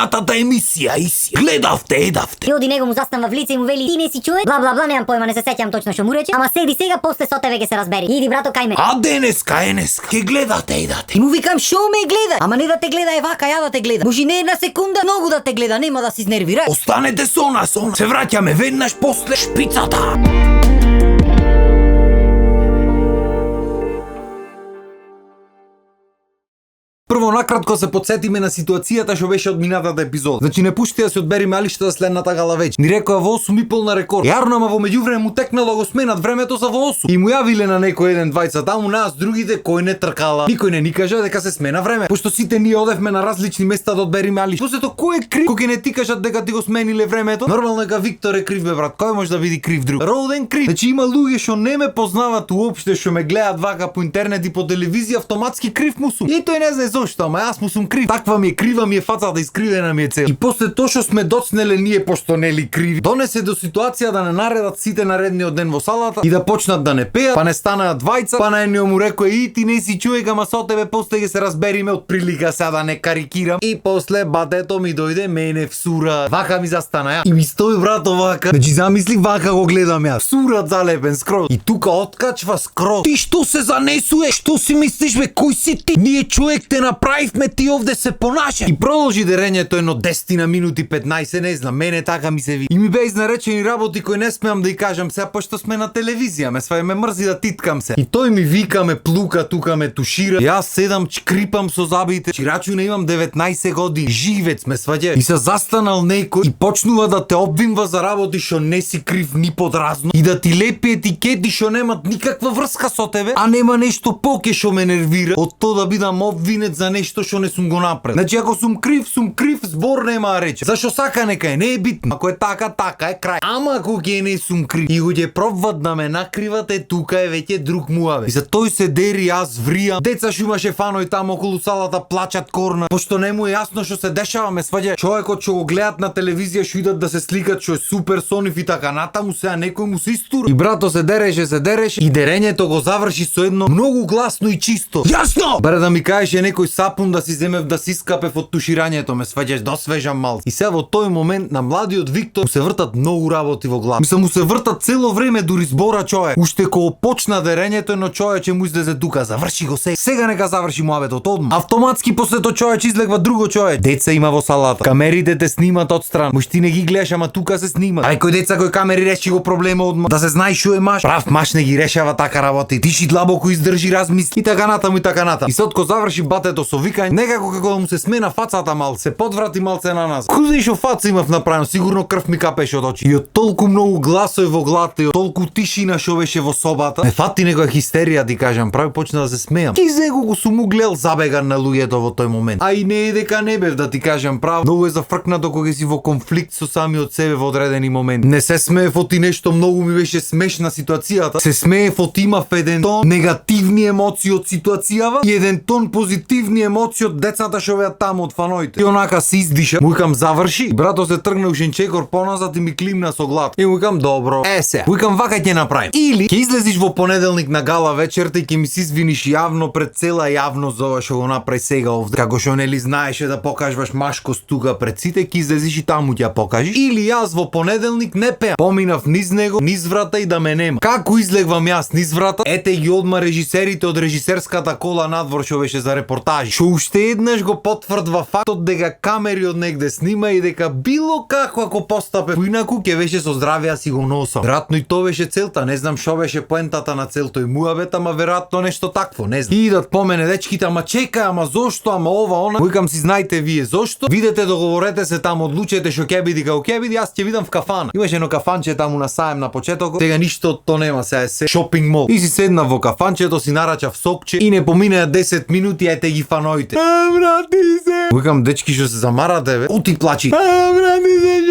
Најнатата емисија, гледавте, едавте. И оди него му застан в лице и му вели: "Ти не си човек?" Бла бла бла, немам појма, не се сеќавам точно што му рече. Ама седи сега, после со тебе ќе се разбери. Иди брато кај ме. А денеска, ке гледате, едате. И му викам: "Шо ме гледа?" Ама не да те гледа е вака, ја да те гледа. Може не една секунда, многу да те гледа, нема да се изнервира. Останете со нас. Се враќаме веднаш после шпицата. Прво накратко се подсетиме на ситуацијата што беше од минатата епизода. Значи не пушти да се одбериме алиштата следната гала веч. Ни рекоа во 8:30 на рекорд. Јарно, ама во меѓувреме му текнало го сменат времето за во 8. И му јавиле на некој еден двајца таму, нас другите кој не тркала. Никој не ни кажа дека се смена време. Пошто сите ние одевме на различни места да одбериме алишта. После тоа кој е крив? Кој не ти кажат дека ти го смениле времето? Нормално дека Виктор е крив, бе брат. Кој може да види крив друг? Роден крив. Значи има луѓе што не ме познаваат уопште, што ме гледаат вака по интернет и по телевизија, автоматски крив му сум. И тој не знае зошто, ама јас му сум крив. Таква ми е крива, ми е фацата, искривена ми е цел. И после тоа што сме доцнеле ние, пошто нели криви, донесе до ситуација да не наредат сите наредниот ден во салата и да почнат да не пеат, па не станаат двајца, па на едниот му рекоа: "И ти не си човек, ама со тебе после ќе се разбериме од прилика, сега да не карикирам." И после батето ми дојде, мене всура. Вака ми застана ја. И ми стои брато вака. Значи замисли вака го гледам ја. Сурат залепен скроз. И тука откачва скроз. Ти што се занесуеш? Што си мислиш бе? Кој си ти? Ние човек те направивме, ти овде се понаша. И продолжи дерењето едно 10 минути 15, не знам, мене така ми се ви. И ми бе изнаречени работи кои не смеам да ја кажам сега, пошто сме на телевизија, ме свај ме мрзи да титкам се. И тој ми вика, ме плука, тука ме тушира. Јас седам, чкрипам со забите. Чирачу не имам 19 години. Живец ме сваѓа. И се застанал некој и почнува да те обвинува за работи што не си крив ни подразно и да ти лепи етикети што немат никаква врска со тебе, а нема нешто поке што ме нервира од тоа да бидам обвинет за нешто што не сум го направил. Значи ако сум крив, збор нема да рече. Зашо сака нека е, не е битно. Ако е така, така е крај. Ама ако ќе не сум крив и го ќе пробват да ме накривате, тука е веќе друг муаве. И за тој се дери, јас вријам. Деца што имаше фаној таму околу салата плачат корна, пошто не му е јасно што се дешава, ме сваѓа. Човекот што го гледат на телевизија што идат да се сликат што е супер со нив и така натаму, сега некој му се истура. И брато се дереше и дерењето го заврши со едно многу гласно и чисто: "Јасно!" Баре да ми кажеше некој сапун да си земев да си скапев од туширањето, ме сваѓаш досвежам мал. И сега во тој момент на младиот Виктор му се вртат многу работи во глава. Мислам му се вртат цело време дури збора човек. Уште кога почна дерењето едно човече му излезе тука: "Заврши го сега. Сега нека заврши муабетот одма." Автоматски после тоа човеч излегва друго човек. Деца има во салата. Камерите те снимат отстран. Мош ти не ги гледаш, ама тука се снимат. Ај кој деца кој камери реши го проблема одма. Да се знае што е маш. Прав маш не ги решава така работи. Тиши длабоко издржи размисли и така натаму и така натаму. И сад ко заврши батето со викање, некако како да му се смена фацата мал, се подврати малце на нас. Куди што фаца имав направено, сигурно крв ми капеше од очи. И од толку многу гласови во главата и од толку тишина што беше во собата, ме фати некоја хистерија, ти кажам, прави почна да се смеам. Ки зего го сум гледал забеган на луѓето во тој момент. А и не е дека не бев, да ти кажам право. Многу е зафркнато кога си во конфликт со самиот себе во одредени моменти. Не се смеев од нешто многу ми беше смешна ситуацијата. Се смеев од имав еден тон негативни емоции од ситуацијава и еден тон позитивни емоции од децата што беа таму од фаноите. И онака се издиша. Му викам заврши. Брато се тргна ушенчекор поназад и ми климна со глад. И му викам добро. Се. Викам вака ќе направим. Или ќе излезиш во понеделник на гала вечерта и ќе ми се извиниш јавно пред цела јавност за ова што го направи сега овде. Како што нели знаеше да покажуваш машкост тука пред сите, ќе излезиш и таму ќе ја покажеш. Или јас во понеделник не пеам. Поминав низ него, низ врата и да ме нема. Како излегвам јас низ врата? Ете ги одма режисерите од режисерската кола надвор што беше за репортажи. Што уште еднаш го потврдва фактот дека камери од негде снима и дека било како ако постапе поинаку ќе беше со здравје си го носам. Веројатно и тоа беше целта, не знам што беше поентата на целто и муабет, ама веројатно нешто такво, не знам. И идат по мене дечките, ама чекај, ама зошто, ама ова она. Викам си знајте вие зошто. Видете, договорете се таму, одлучете што ќе биде како ќе биде, јас ќе видам в кафана. Имаше едно кафанче таму на Саем на почетокот. Сега ништо од тоа нема, сега е се шопинг мол. И си седнав во кафанчето, си нарачав сокче и не поминаа 10 минути, ете ги фаноите. Брати се. Викам дечки што се замарате бе. Ути плачи. Брати се,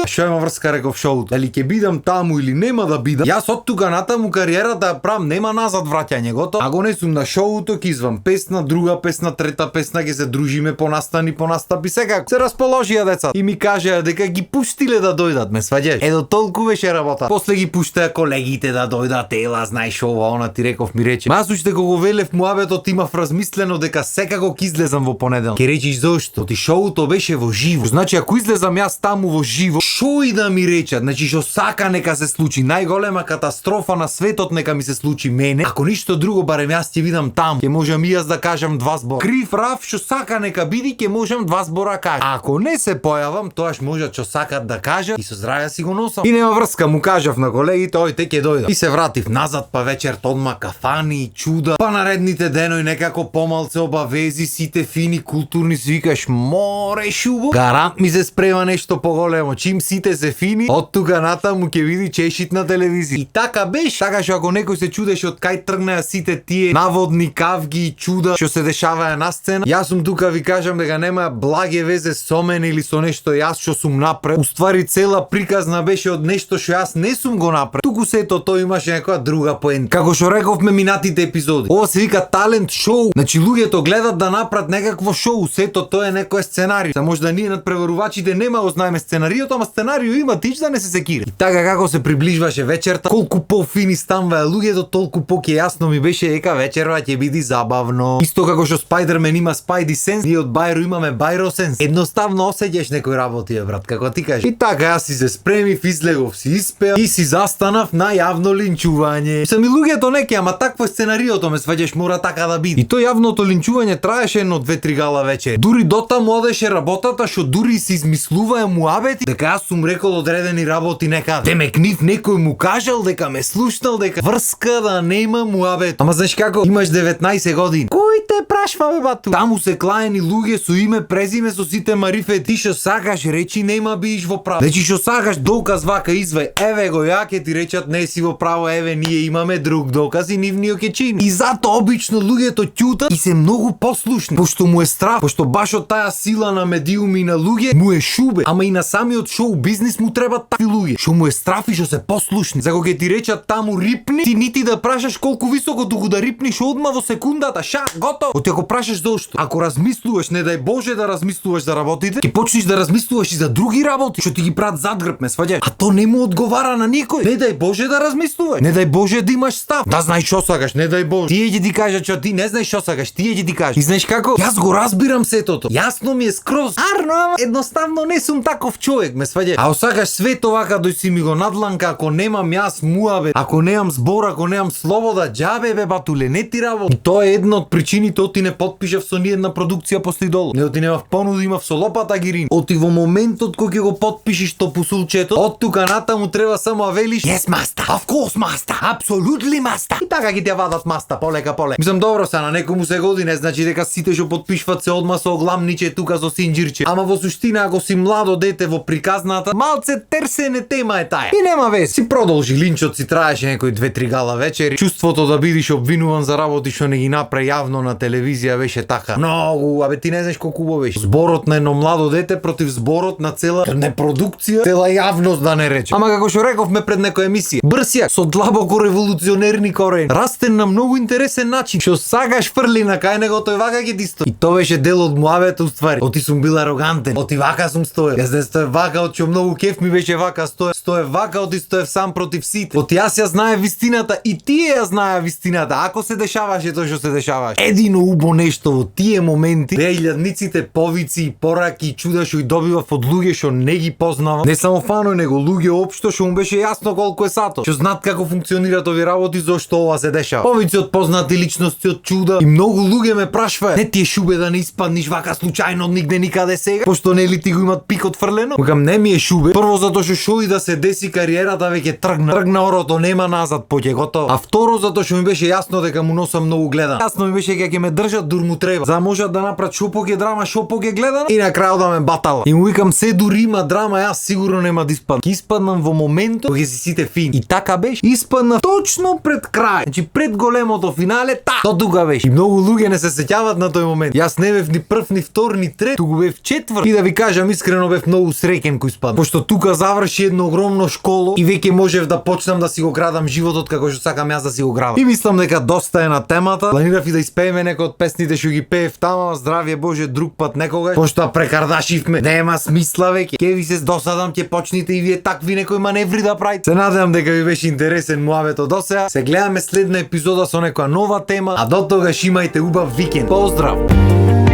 Што има врска реков шоуто? Дали ќе бидам таму или нема да бидам? Јас од тука натаму кариерата ја правам, нема назад враќање, готово. Ако не сум на шоуто, ќе извам песна, друга песна, трета песна, ќе се дружиме по настапи секако. Се расположија деца и ми кажаа дека ги пуштиле да дојдат, ме сваѓаш. До толку беше работа. После ги пуштаа колегите да дојдат, ела, знаеш ова, она ти реков, ми рече. Мас уште кога го велев муабетот имав размислено дека секако ќе излезам во понеделник. Ке речиш зошто? Ти шоуто беше во живо. Значи ако излезам јас таму во живо, шо и да ми речат, значи што сака нека се случи, најголема катастрофа на светот нека ми се случи мене. Ако ништо друго, барем јас ќе видам таму. Ќе можам и јас да кажам два збора. Крив рав што сака нека биди, ќе можам два збора кажам. Ако не се појавам, тоаш можат што сакат да кажат и со здравје си го носам. И нема врска, му кажав на колегите, ојте ќе дојдат. И се вратив назад, па вечерта одма кафани, чуда, па наредните денови некако помалце обавези, сите фини, културни, си викаш, море шубо. Гарант ми се спрема нешто поголемо, чим сите се фини, од тука натаму ќе види чешит на телевизија. И така беше. Така што ако некој се чудеше од кај тргнаа сите тие наводни кавги и чуда што се дешаваа на сцена, јас сум тука ви кажам дека нема благе везе со мене или со нешто јас што сум направил. Уствари цела приказна беше од нешто што јас не сум го направил. Туку сето тој имаше некоја друга поента. Како што рековме минатите епизоди. Ова се вика талент шоу. Значи луѓето гледат да направат некакво шоу, сето тоа е некој сценарио. За можда ние надпреварувачите нема го знаеме сценариото, ама сценарио има, тич да не се секира. И така како се приближваше вечерта, колку пофини станваа луѓето, толку поќе јасно ми беше дека вечерва ќе биде забавно. Исто како што Спајдермен има Спајди сенс, ние од Бајро имаме Бајро сенс. Едноставно осеќаш некој работи, брат, како ти кажеш. И така јас си се спремив, излегов, си испеав и си застанав на јавно линчување. Се ми луѓето неке, ама такво е сценариото, ме сваѓаш, мора така да биде. И тоа јавното линчување траеше едно 2-3 гала вечер. Дури дотаму одеше работата што дури се измислуваа муабети дека јас сум рекол одредени работи некаде. Демек нив некој му кажал дека ме слушнал дека врска да нема муабет. Ама знаеш како? Имаш 19 години. Кој те прашва бе бату? Таму се клаени луѓе со име, презиме, со сите марифе. Ти што сакаш речи, нема биеш во право. Значи што сакаш доказ вака извај. Еве го ја ќе ти речат не си во право, еве ние имаме друг доказ и нивниот ќе чини. И затоа обично луѓето ќутат и се многу послушни. Пошто му е страх, пошто баш од таа сила на медиуми на луѓе му е шубе, ама и на самиот шоу бизнис му треба такви луѓе. Што му е страх и што се послушни. За кога ќе ти речат таму рипни, ти нити да прашаш колку високо, туку да рипниш одма во секундата. Ша, готово. Оти ако прашаш зошто, ако размислуваш, не дај Боже да размислуваш за работите, ќе почнеш да размислуваш и за други работи што ти ги прават задгрб, ме сваѓаш. А то не му одговара на никој. Не дај Боже да размислуваш. Не дај Боже да имаш став. Да знаеш што сакаш, не дај Боже. Тие ќе ти кажат што ти не знаеш што сакаш, тие ќе ти кажат. И знаеш како? Јас го разбирам сетото. Јасно ми е скроз. Арно, ама едноставно не сум таков човек, ме сваѓаш. А осакаш свето вака дој си ми го надланка, ако немам јас муабе, ако немам збор, ако немам слобода, џабе бе батуле, не ти работа. И тоа е една од причините оти не потпишав со ни една продукција после долу. Не оти немав понуди, имав со лопата гирин. Оти во моментот кога ќе го потпишиш то пусулчето, од тука натаму треба само велиш yes master, of course master, absolutely master. И така ќе ти ја вадат маста полека. Мислам добро се на некому се годи, не значи дека сите што потпишват се одма со огламниче тука со синџирче. Ама во суштина ако си младо дете во приказната, малце терсене тема е таа. И нема вез. Си продолжи линчот, си траеше некои 2-3 гала вечери. Чувството да бидиш обвинуван за работи што не ги направи јавно на телевизија беше така. Многу, абе ти не знаеш колку убаво беше. Зборот на едно младо дете против зборот на цела непродукција, цела јавност да не рече. Ама како што рековме пред некоја емисија, брсјак со длабоко револуционерни корени, растен на многу интересен начин. Што сакаш фрли на кај него, тој вака ќе ти стои. И тоа беше дел од муабето уствари. Оти сум бил арогантен, оти вака сум стоел. Јас не стоев вака, од што многу кеф ми беше вака стоев вака, оти стоев сам против сите. Оти јас ја знае вистината и тие ја знае вистината. Ако се дешаваше тоа што се дешаваше. Едино убо нешто во тие моменти, беа илјадниците повици, пораки и чуда што и добивав од луѓе што не ги познавам. Не само фаној, него луѓе општо што му беше јасно колку е сато. Што знаат како функционираат овие работи, зошто ова се дешава. Повици од познати личности, од чуда и многу луѓе ме прашваат. Не ти е шубе да не испадниш вака случајно од нигде никаде сега, пошто нели ти го имат пикот фрлено? Викам не ми е шубе. Прво затоа што шо и да се деси кариерата веќе тргна орото, нема назад, поќе готово. А второ затоа што ми беше јасно дека му носам многу гледан. Јасно ми беше дека ќе ме држат можат дур му треба. За можат да направат шо поќе драма, шо поќе гледано и на крајот да ме батала. И му викам се дури има драма, јас сигурно нема да испадам. Ќе испаднам во моментот кога си сите фини. И така беше. Испаднав точно пред крај. Значи пред големото финале, то тука беше. И многу луѓе не се сеќаваат на тој момент. Јас не бев ни прв, ни втор, ни трет, туку бев четврт. И да ви кажам искрено бев многу среќен кој испадна. Пошто тука заврши едно огромно школо и веќе можев да почнам да си го градам животот како што сакам јас да си го градам. И мислам дека доста е на темата. Планирав и да испееме некои од песните што ги пеев тама, здравје Боже, друг пат некогаш. Пошто ја прекардашивме, нема смисла веќе. Ке ви се досадам, ќе почнете и вие такви некои маневри да правите. Се надевам дека ви беше интересен муавето досега. Се гледаме следна епизода со некоја нова тема, а до тогаш имајте убав викенд. Поздрав!